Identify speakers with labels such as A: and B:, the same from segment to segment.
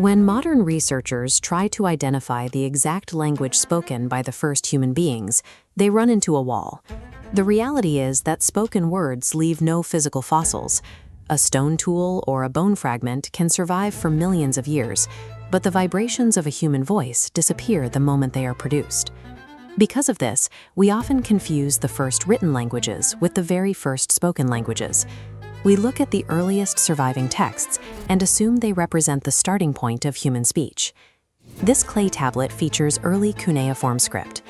A: When modern researchers try to identify the exact language spoken by the first human beings, they run into a wall. The reality is that spoken words leave no physical fossils. A stone tool or a bone fragment can survive for millions of years, but the vibrations of a human voice disappear the moment they are produced. Because of this, we often confuse the first written languages with the very first spoken languages. We look at the earliest surviving texts and assume they represent the starting point of human speech. This clay tablet features early cuneiform script.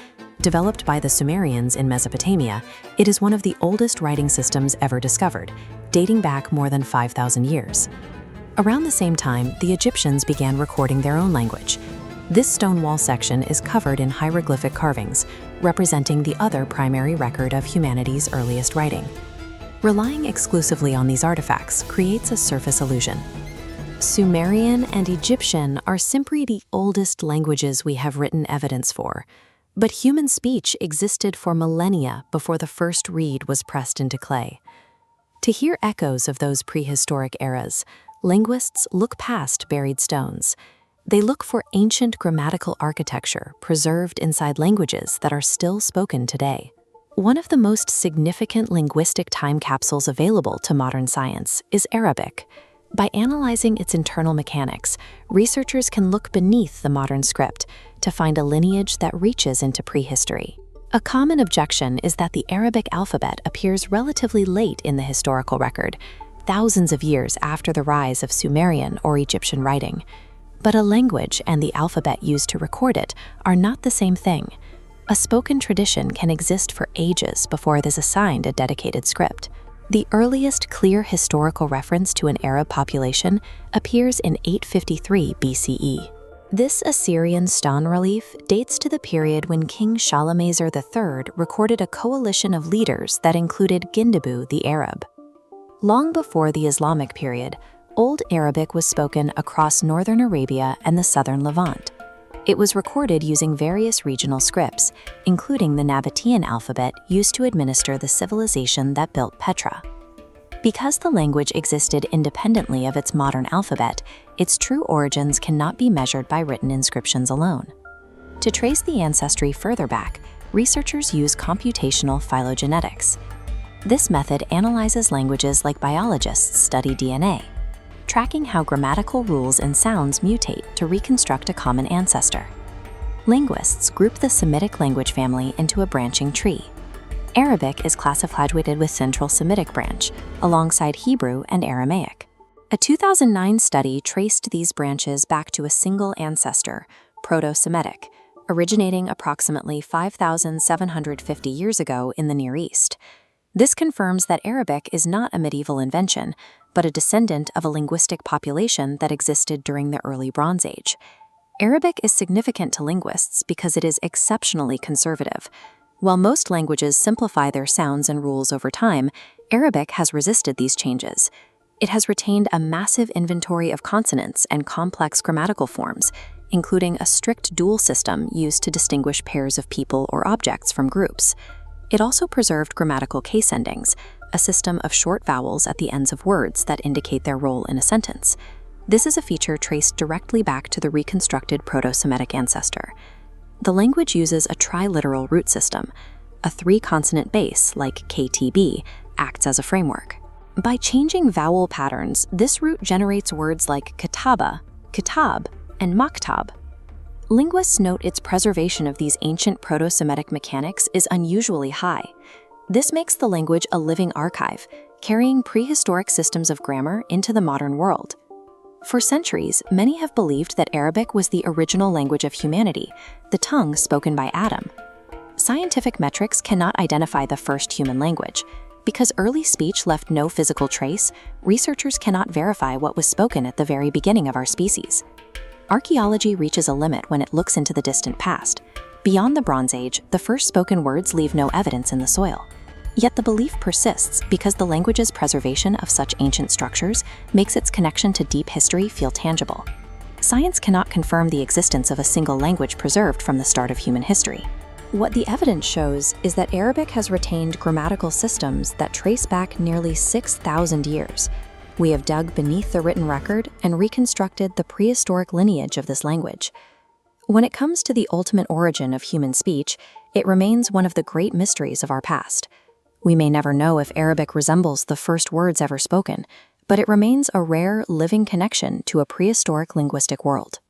A: Developed by the Sumerians in Mesopotamia, it is one of the oldest writing systems ever discovered, dating back more than 5,000 years. Around the same time, the Egyptians began recording their own language. This stone wall section is covered in hieroglyphic carvings, representing the other primary record of humanity's earliest writing. Relying exclusively on these artifacts creates a surface illusion. Sumerian and Egyptian are simply the oldest languages we have written evidence for, but human speech existed for millennia before the first reed was pressed into clay. To hear echoes of those prehistoric eras, linguists look past buried stones. They look for ancient grammatical architecture preserved inside languages that are still spoken today. One of the most significant linguistic time capsules available to modern science is Arabic. By analyzing its internal mechanics, researchers can look beneath the modern script to find a lineage that reaches into prehistory. A common objection is that the Arabic alphabet appears relatively late in the historical record, thousands of years after the rise of Sumerian or Egyptian writing. But a language and the alphabet used to record it are not the same thing. A spoken tradition can exist for ages before it is assigned a dedicated script. The earliest clear historical reference to an Arab population appears in 853 BCE. This Assyrian stone relief dates to the period when King Shalmaneser III recorded a coalition of leaders that included Gindabu the Arab. Long before the Islamic period, Old Arabic was spoken across northern Arabia and the southern Levant. It was recorded using various regional scripts, including the Nabatean alphabet used to administer the civilization that built Petra. Because the language existed independently of its modern alphabet, its true origins cannot be measured by written inscriptions alone. To trace the ancestry further back, researchers use computational phylogenetics. This method analyzes languages like biologists study DNA, tracking how grammatical rules and sounds mutate to reconstruct a common ancestor. Linguists group the Semitic language family into a branching tree. Arabic is classified with Central Semitic branch, alongside Hebrew and Aramaic. A 2009 study traced these branches back to a single ancestor, Proto-Semitic, originating approximately 5,750 years ago in the Near East. This confirms that Arabic is not a medieval invention, but a descendant of a linguistic population that existed during the early Bronze Age. Arabic is significant to linguists because it is exceptionally conservative. While most languages simplify their sounds and rules over time, Arabic has resisted these changes. It has retained a massive inventory of consonants and complex grammatical forms, including a strict dual system used to distinguish pairs of people or objects from groups. It also preserved grammatical case endings, a system of short vowels at the ends of words that indicate their role in a sentence. This is a feature traced directly back to the reconstructed Proto-Semitic ancestor. The language uses a triliteral root system. A three-consonant base, like KTB, acts as a framework. By changing vowel patterns, this root generates words like kataba, kitab, and maktab. Linguists note its preservation of these ancient Proto-Semitic mechanics is unusually high. This makes the language a living archive, carrying prehistoric systems of grammar into the modern world. For centuries, many have believed that Arabic was the original language of humanity, the tongue spoken by Adam. Scientific metrics cannot identify the first human language. Because early speech left no physical trace, researchers cannot verify what was spoken at the very beginning of our species. Archaeology reaches a limit when it looks into the distant past. Beyond the Bronze Age, the first spoken words leave no evidence in the soil. Yet the belief persists because the language's preservation of such ancient structures makes its connection to deep history feel tangible. Science cannot confirm the existence of a single language preserved from the start of human history. What the evidence shows is that Arabic has retained grammatical systems that trace back nearly 6,000 years. We have dug beneath the written record and reconstructed the prehistoric lineage of this language. When it comes to the ultimate origin of human speech, it remains one of the great mysteries of our past. We may never know if Arabic resembles the first words ever spoken, but it remains a rare, living connection to a prehistoric linguistic world.